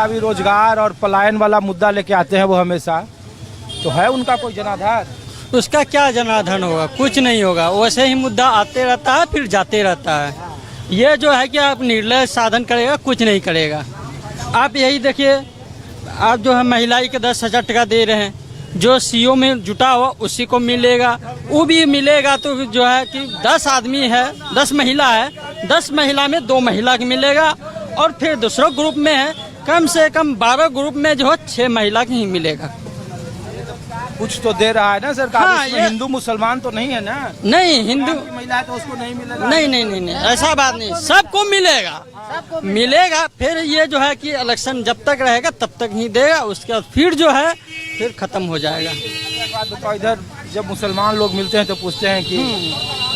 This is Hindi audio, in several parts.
अभी रोजगार और पलायन वाला मुद्दा लेके आते हैं वो हमेशा, तो है उनका कोई जनाधार? उसका क्या जनार्दन होगा, कुछ नहीं होगा। वैसे ही मुद्दा आते रहता है फिर जाते रहता है। ये जो है कि आप निर्लय साधन करेगा, कुछ नहीं करेगा। आप यही देखिए, आप जो है महिलाई के 10,000 टका दे रहे हैं, जो सीओ में जुटा हुआ उसी को मिलेगा, वो भी मिलेगा। तो जो है कि 10 आदमी है, 10 महिला है, 10 महिला में 2 महिला की मिलेगा। और फिर दूसरे ग्रुप में है कम से कम 12 ग्रुप में जो है 6 महिला की ही मिलेगा। कुछ तो दे रहा है ना सरकार। हाँ, उसमें हिंदू मुसलमान तो नहीं है ना? नहीं, हिंदू की महिला है तो उसको नहीं मिलेगा? नहीं, ऐसा बात नहीं, सबको मिलेगा। फिर ये जो है कि इलेक्शन जब तक रहेगा तब तक ही देगा, उसके बाद फिर जो है फिर खत्म हो जाएगा। तो इधर जब मुसलमान लोग मिलते हैं तो पूछते हैं कि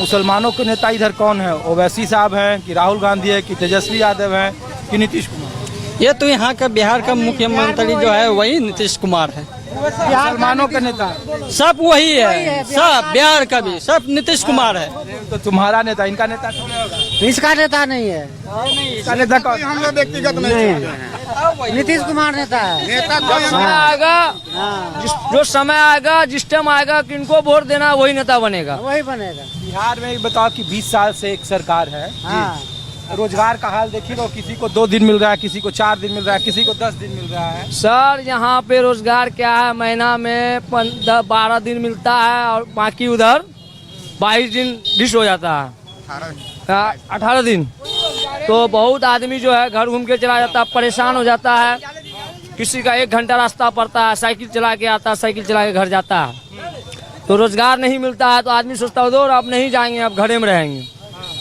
मुसलमानों के नेता इधर कौन है? ओवैसी साहब हैं कि राहुल गांधी है कि तेजस्वी यादव है कि नीतीश कुमार? ये तो यहाँ का बिहार का मुख्यमंत्री जो है वही नीतीश कुमार है। मुसलमानों का नेता सब वही है, सब बिहार का भी सब नीतीश कुमार है। तो तुम्हारा नेता, इनका नेता थोड़ा होगा? इसका नेता नहीं है, इसका नेता कौन? हम लोग व्यक्तिगत नहीं, नीतीश कुमार नेता है। नेता समय आएगा, जो समय आएगा, जिस टाइम आएगा कि इनको वोट देना, वही नेता बनेगा। वही बनेगा। बिहार में बताओ कि 20 साल से एक सरकार है। हाँ, रोजगार का हाल देखिए, तो किसी को 2 दिन मिल रहा है, किसी को 4 दिन मिल रहा है, किसी को 10 दिन मिल रहा है। सर यहाँ पे रोजगार क्या है, महीना में 12 दिन मिलता है और बाकी उधर 22 दिन डिश हो जाता है, 18 दिन। तो बहुत आदमी जो है घर घूम के चला जाता है, परेशान हो जाता है। किसी का 1 घंटा रास्ता पड़ता है, साइकिल चला के आता है, साइकिल चला के घर जाता है। तो रोजगार नहीं मिलता है तो आदमी सोचता है दूर अब नहीं जाएंगे, अब घरे में रहेंगे।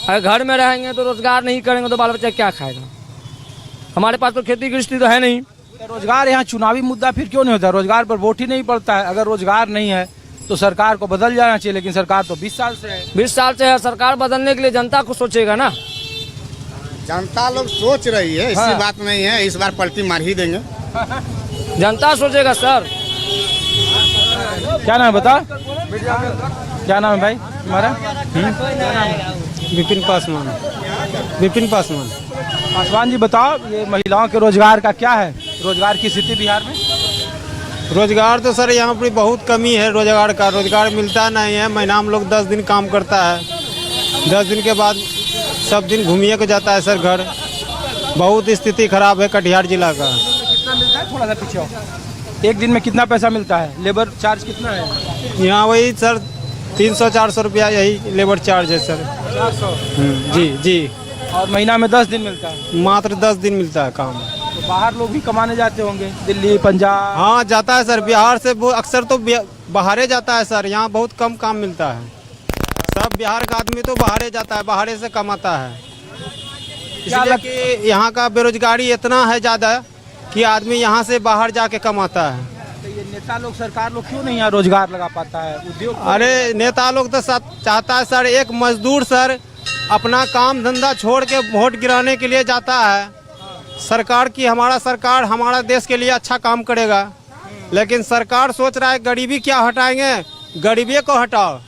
अगर घर में रहेंगे तो रोजगार नहीं करेंगे तो बाल बच्चा क्या खाएगा? हमारे पास तो खेती गृहस्थी तो है नहीं। तो रोजगार यहाँ चुनावी मुद्दा फिर क्यों नहीं होता? रोजगार पर वोट ही नहीं पड़ता है। अगर रोजगार नहीं है तो सरकार को बदल जाना चाहिए, लेकिन सरकार तो 20 साल से है। 20 साल से है, सरकार बदलने के लिए जनता को सोचेगा ना। जनता लोग सोच रही है, ऐसी बात नहीं है। इस बार पलटी मार ही देंगे। जनता सोचेगा सर। क्या नाम है बता? क्या नाम है भाई तुम्हारा? विपिन पासवान। विपिन पासवान। पासवान जी बताओ, ये महिलाओं के रोजगार का क्या है? रोजगार की स्थिति बिहार में? रोजगार तो सर यहाँ पर बहुत कमी है रोजगार का। रोजगार मिलता नहीं है। महीना हम लोग 10 दिन काम करता है, 10 दिन के बाद सब दिन घूमिए को जाता है सर घर। बहुत स्थिति खराब है कटिहार जिला का। कितना मिलता है? थोड़ा सा पीछे हो। एक दिन में कितना पैसा मिलता है? लेबर चार्ज कितना है? यहाँ वही सर 300-400 रुपया यही लेबर चार्ज है सर। 400? जी। और महीना में 10 दिन मिलता है? मात्र 10 दिन मिलता है काम। तो बाहर लोग भी कमाने जाते होंगे, दिल्ली, पंजाब? हाँ जाता है सर, बिहार से वो अक्सर तो बाहरे जाता है सर। यहाँ बहुत कम काम मिलता है। सब बिहार का आदमी तो बाहरे जाता है, बाहरे से कमाता है। इसलिए कि यहाँ का बेरोजगारी इतना है ज़्यादा कि आदमी यहाँ से बाहर जाके कमाता है। तो ये नेता लोग, सरकार लोग क्यों नहीं यहाँ रोजगार लगा पाता है, उद्योग? अरे नेता लोग तो चाहता है सर, एक मजदूर सर अपना काम धंधा छोड़ के वोट गिराने के लिए जाता है। सरकार की हमारा हमारा देश के लिए अच्छा काम करेगा, लेकिन सरकार सोच रहा है गरीबी क्या हटाएंगे, गरीबी को हटाओ।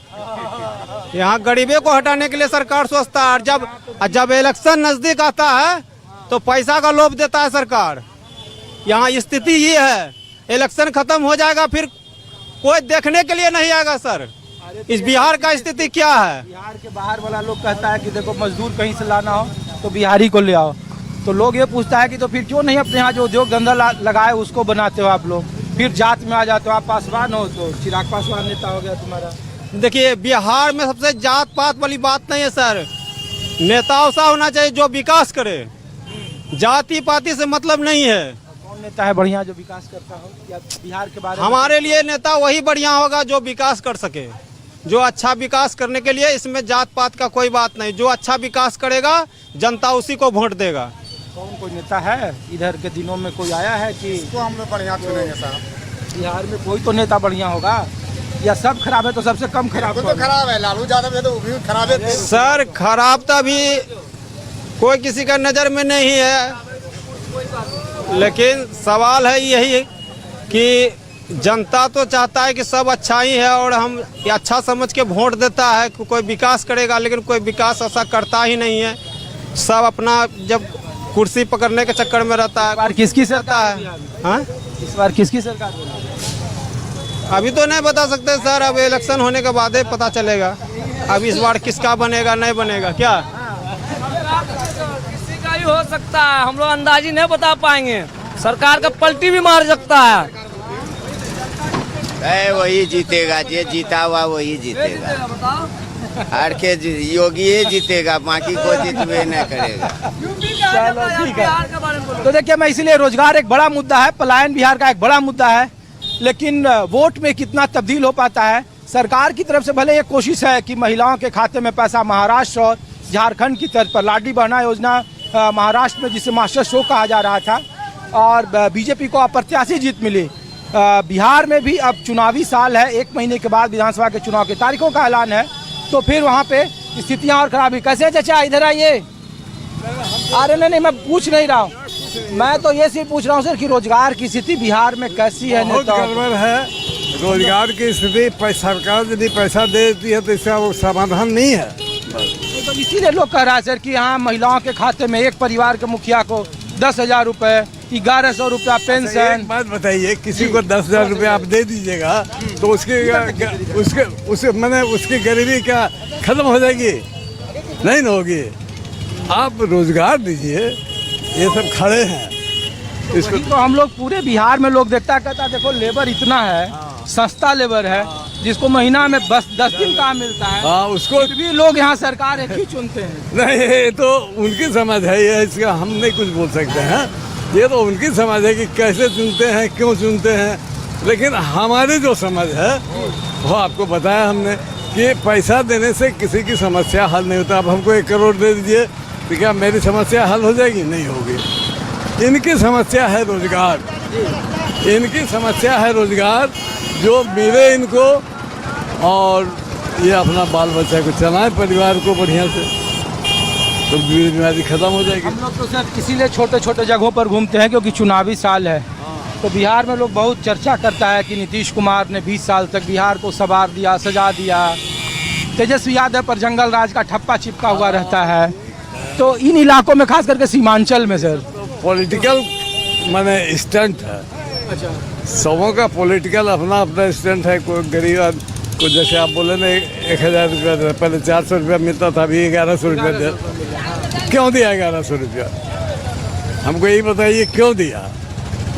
यहाँ गरीबी को हटाने के लिए सरकार सोचता है। और जब इलेक्शन नजदीक आता है तो पैसा का लोभ देता है सरकार। यहाँ स्थिति ये है, इलेक्शन खत्म हो जाएगा फिर कोई देखने के लिए नहीं आएगा सर। इस बिहार का स्थिति क्या है? बिहार के बाहर वाला लोग कहता है कि देखो मजदूर कहीं से लाना हो तो बिहारी को ले आओ। तो लोग ये पूछता है कि तो फिर क्यों नहीं अपने यहाँ जो उद्योग धंधा लगाए उसको बनाते हो आप लोग? फिर जात में आ जाते हो। आप पासवान हो तो चिराग पासवान नेता हो गया तुम्हारा। देखिए बिहार में सबसे जात पात वाली बात नहीं है सर। नेता ऐसा होना चाहिए जो विकास करे, जाति पाति से मतलब नहीं है। कौन नेता है बढ़िया जो विकास करता हो या बिहार के बारे में? हमारे लिए नेता वही बढ़िया होगा जो विकास कर सके, जो अच्छा विकास करने के लिए इसमें जात पात का कोई बात नहीं। जो अच्छा विकास करेगा जनता उसी को वोट देगा। कौन कोई नेता है इधर के दिनों में कोई आया है कि इसको हम लोग बढ़िया चुनेंगे साहब। बिहार में कोई तो नेता बढ़िया होगा, या सब खराब है? तो सबसे कम खराब तो खराब है, लालू यादव है तो वो भी खराब है सर। खराब तो अभी कोई किसी का नज़र में नहीं है, लेकिन सवाल है यही कि जनता तो चाहता है कि सब अच्छा ही है और हम अच्छा समझ के वोट देता है कि कोई विकास करेगा, लेकिन कोई विकास ऐसा करता ही नहीं है। सब अपना जब कुर्सी पकड़ने के चक्कर में रहता इस बार है। किसकी सरकार है है? हाँ? इस बार किसकी सरकार है? अभी तो नहीं बता सकते सर, अब इलेक्शन होने के बाद ही पता चलेगा। अब इस बार किसका बनेगा नहीं बनेगा क्या। किसी का भी हो सकता है, हम लोग अंदाजी नहीं बता पाएंगे। सरकार का पलटी भी मार सकता है। वही जीतेगा, जो जीता हुआ वही जीतेगा। बताओ हर के योगी ही जीतेगा, बाकी को जीतवे नहीं करेगा। चलो ठीक है। बिहार के बारे में बोलो। तो देखिए, मैं इसीलिए रोजगार एक बड़ा मुद्दा है, पलायन बिहार का एक बड़ा मुद्दा है, लेकिन वोट में कितना तब्दील हो पाता है। सरकार की तरफ से भले ये कोशिश है कि महिलाओं के खाते में पैसा महाराष्ट्र और झारखंड की तर्ज पर लाडली बहना योजना महाराष्ट्र में जिसे मास्टर शो कहा जा रहा था और बीजेपी को अप्रत्याशित जीत मिली। बिहार में भी अब चुनावी साल है, 1 महीने के बाद विधानसभा के चुनाव की तारीखों का ऐलान है, तो फिर वहाँ पे स्थितियाँ और खराब हुई। कैसे चाचा, इधर आइए। अरे नहीं, मैं पूछ नहीं रहा हूँ, मैं तो ये सिर्फ पूछ रहा हूँ सर कि रोजगार की स्थिति बिहार में कैसी है। बहुत गड़बड़ है रोजगार की स्थिति। सरकार यदि पैसा दे देती है तो इसका वो समाधान नहीं है। तो इसीलिए लोग कह रहा है सर कि यहाँ महिलाओं के खाते में एक परिवार के मुखिया को 10,000 रुपए, 1100 रुपया पेंशन। एक बात बताइए, किसी को 10,000 रुपये आप दे दीजिएगा तो उसकी गरीबी क्या खत्म हो जाएगी? नहीं ना होगी। आप रोजगार दीजिए, ये सब खड़े हैं इसको। तो हम लोग पूरे बिहार में लोग देखता कहता देखो लेबर इतना है, सस्ता लेबर है, जिसको महीना में बस 10 दिन काम मिलता है। हाँ, उसको फिर भी लोग यहाँ सरकार एक ही चुनते हैं। नहीं, ये तो उनकी समझ है, ये इसका हम नहीं कुछ बोल सकते हैं। ये तो उनकी समझ है कि कैसे चुनते हैं, क्यों चुनते हैं। लेकिन हमारी जो समझ है वो आपको बताया हमने कि पैसा देने से किसी की समस्या हल नहीं होता। अब हमको 1 करोड़ दे दीजिए तो क्या मेरी समस्या हल हो जाएगी? नहीं होगी। इनकी समस्या है रोजगार, इनकी समस्या है रोजगार जो मिले इनको, और ये अपना बाल बच्चा को चलाएं, परिवार को बढ़िया से, तो बीमारी खत्म हो जाएगी। हम लोग तो सर इसीलिए छोटे छोटे जगहों पर घूमते हैं क्योंकि चुनावी साल है। तो बिहार में लोग बहुत चर्चा करता है कि नीतीश कुमार ने 20 साल तक बिहार को संवार दिया, सजा दिया। तेजस्वी यादव पर जंगल राज का ठप्पा चिपका हुआ रहता है। तो इन इलाकों में खास करके सीमांचल में सर पॉलिटिकल माने स्टंट है। अच्छा, सबों का पॉलिटिकल अपना अपना स्टंट है। कोई गरीब को जैसे आप बोले ना 1,000 रुपया, पहले 400 रुपया मिलता था, अभी 1,100 रुपया दे। क्यों दिया 1,100 रुपया? हमको यही बताइए क्यों दिया,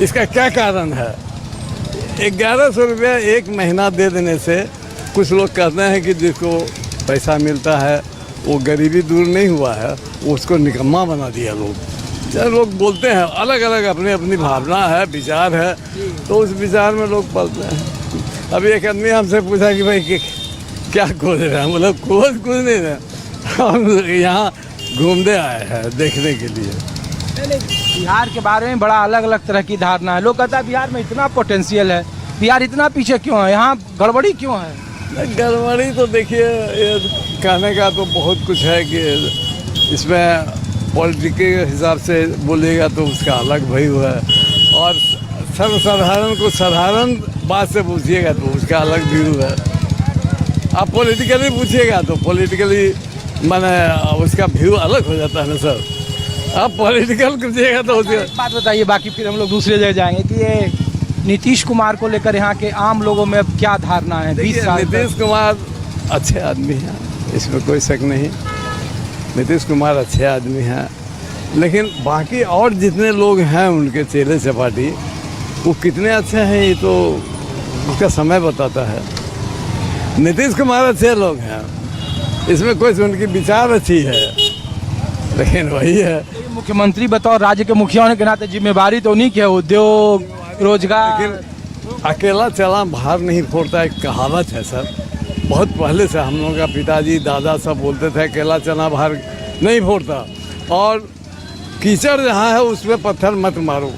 इसका क्या कारण है? 1,100 रुपया 1 महीना दे देने से कुछ लोग कहते हैं कि जिसको पैसा मिलता है वो गरीबी दूर नहीं हुआ है, उसको निकम्मा बना दिया लोग। चाहे लोग बोलते हैं, अलग अलग अपनी अपनी भावना है, विचार है, तो उस विचार में लोग पलते हैं। अभी एक आदमी हमसे पूछा कि भाई क्या खोज रहे हैं? मतलब खोज कुछ नहीं रहे, हम यहाँ घूमने आए हैं देखने के लिए। बिहार के बारे में बड़ा अलग अलग तरह की धारणा है। लोग कहता है बिहार में इतना पोटेंशियल है, बिहार इतना पीछे क्यों है, यहाँ गड़बड़ी क्यों है? गड़बड़ी तो देखिए, ये कहने का तो बहुत कुछ है कि इसमें पॉलिटिक्स के हिसाब से बोलिएगा तो उसका अलग भय हुआ है, और सर्वसाधारण को साधारण बात से पूछिएगा तो उसका अलग व्यू है। आप पॉलिटिकली पूछिएगा तो पॉलिटिकली माने उसका व्यू अलग हो जाता है ना सर। आप पॉलिटिकल कीजिएगा तो उसका एक बात बताइए, बाकी फिर हम लोग दूसरे जगह जाएंगे कि ये नीतीश कुमार को लेकर यहाँ के आम लोगों में अब क्या धारणा है? 20 साल नीतीश कुमार अच्छे आदमी हैं, इसमें कोई शक नहीं। नीतीश कुमार अच्छे आदमी हैं, लेकिन बाकी और जितने लोग हैं उनके चेले चपाटी, वो कितने अच्छे हैं ये तो उसका समय बताता है। नीतीश कुमार अच्छे लोग हैं, इसमें कोई उनकी विचार अच्छी है, लेकिन वही है मुख्यमंत्री बतौर राज्य के मुखिया होने के नाते जिम्मेवारी तो उन्हीं की है, उद्योग रोजगार। लेकिन अकेला चला भार नहीं फोड़ता, एक कहावत है सर। बहुत पहले से हम लोगों का पिताजी दादा सब बोलते थे अकेला चना भार नहीं फोड़ता, और कीचड़ जहाँ है उसमें पत्थर मत मारो,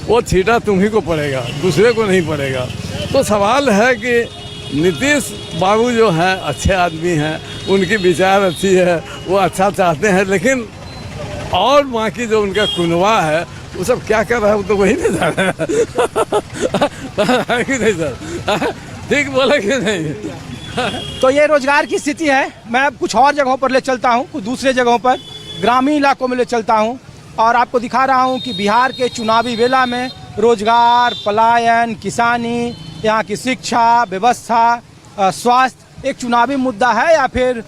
वो छीटा तुम्ही को पड़ेगा, दूसरे को नहीं पड़ेगा। तो सवाल है कि नीतीश बाबू जो हैं अच्छे आदमी हैं, उनकी विचार अच्छी है, वो अच्छा चाहते हैं, लेकिन और बाकी जो उनका कुनवा है वो सब क्या कर रहा है वो तो वही नहीं जाना है कि नहीं सर? ठीक बोला कि नहीं? तो ये रोजगार की स्थिति है। मैं अब कुछ और जगहों पर ले चलता हूँ, कुछ दूसरे जगहों पर ग्रामीण इलाकों में ले चलता हूँ, और आपको दिखा रहा हूँ कि बिहार के चुनावी वेला में रोजगार, पलायन, किसानी, यहाँ की शिक्षा व्यवस्था, स्वास्थ्य एक चुनावी मुद्दा है, या फिर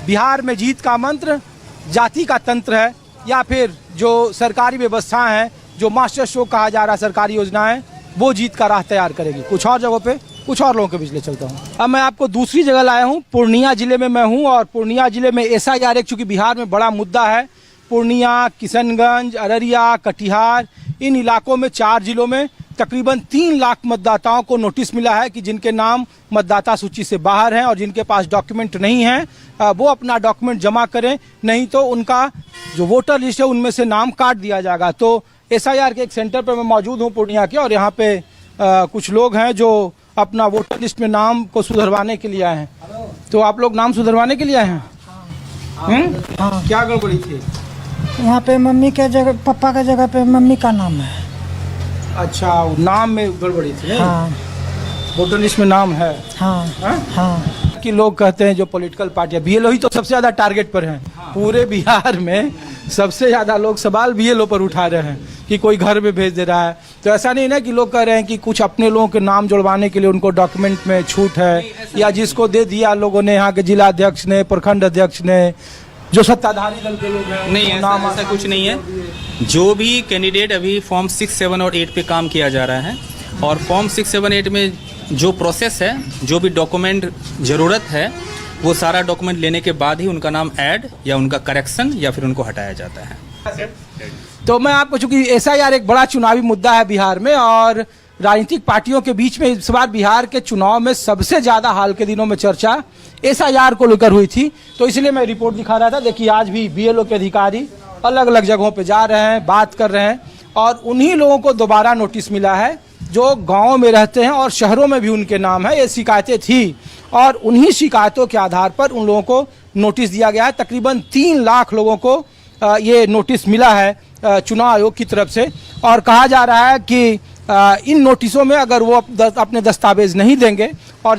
बिहार में जीत का मंत्र जाति का तंत्र है, या फिर जो सरकारी व्यवस्थाएं हैं, जो मास्टर स्ट्रोक कहा जा रहा है सरकारी योजनाएं, वो जीत का राह तैयार करेगी। कुछ और जगहों पे कुछ और लोगों के बीच ले चलता हूँ। अब मैं आपको दूसरी जगह लाया हूँ, पूर्णिया जिले में मैं हूँ, और पूर्णिया जिले में SIR एक चूँकि बिहार में बड़ा मुद्दा है। पूर्णिया, किशनगंज, अररिया, कटिहार, इन इलाकों में 4 जिलों में तकरीबन 3 लाख मतदाताओं को नोटिस मिला है कि जिनके नाम मतदाता सूची से बाहर हैं और जिनके पास डॉक्यूमेंट नहीं है वो अपना डॉक्यूमेंट जमा करें, नहीं तो उनका जो वोटर लिस्ट है उनमें से नाम काट दिया जाएगा। तो SIR के एक सेंटर पर मैं मौजूद हूँ पूर्णिया के, और यहाँ पे कुछ लोग हैं जो अपना वोटर लिस्ट में नाम को सुधरवाने के लिए आए हैं। तो आप लोग नाम सुधरवाने के लिए आए हैं? हाँ। क्या गड़बड़ी थी? यहाँ पे मम्मी के जगह पापा के जगह पे मम्मी का नाम है। अच्छा, नाम में गड़बड़ी थी? हाँ वोटर लिस्ट में नाम है। हाँ हाँ। कि लोग कहते हैं जो पॉलिटिकल पार्टियां, BLO ही तो सबसे ज्यादा टारगेट पर हैं। पूरे बिहार में सबसे ज्यादा लोग सवाल BLO पर उठा रहे हैं कि कोई घर में भेज दे रहा है। तो ऐसा नहीं ना कि लोग कह रहे हैं कि कुछ अपने लोगों के नाम जुड़वाने के लिए उनको डॉक्यूमेंट में छूट है, या जिसको दे दिया लोगों ने, यहाँ के जिला अध्यक्ष ने, प्रखंड अध्यक्ष ने, जो सत्ताधारी दल के लोग हैं, नहीं, ऐसा कुछ नहीं है। जो भी कैंडिडेट अभी फॉर्म 6, 7 और 8 पे काम किया जा रहा है, और फॉर्म 6, 7, 8 में जो प्रोसेस है, जो भी डॉक्यूमेंट ज़रूरत है, वो सारा डॉक्यूमेंट लेने के बाद ही उनका नाम ऐड या उनका करेक्शन या फिर उनको हटाया जाता है। तो मैं आपको, चूंकि SIR एक बड़ा चुनावी मुद्दा है बिहार में, और राजनीतिक पार्टियों के बीच में इस बार बिहार के चुनाव में सबसे ज्यादा हाल के दिनों में चर्चा SIR को लेकर हुई थी, तो इसलिए मैं रिपोर्ट दिखा रहा था। देखिए, आज भी BLO के अधिकारी अलग अलग जगहों पे जा रहे हैं, बात कर रहे हैं, और उन्हीं लोगों को दोबारा नोटिस मिला है जो गाँव में रहते हैं, और शहरों में भी उनके नाम है। ये शिकायतें थी, और उन्हीं शिकायतों के आधार पर उन लोगों को नोटिस दिया गया है। तकरीबन 3 लाख लोगों को ये नोटिस मिला है चुनाव आयोग की तरफ से, और कहा जा रहा है कि इन नोटिसों में अगर वो अपने दस्तावेज नहीं देंगे, और जब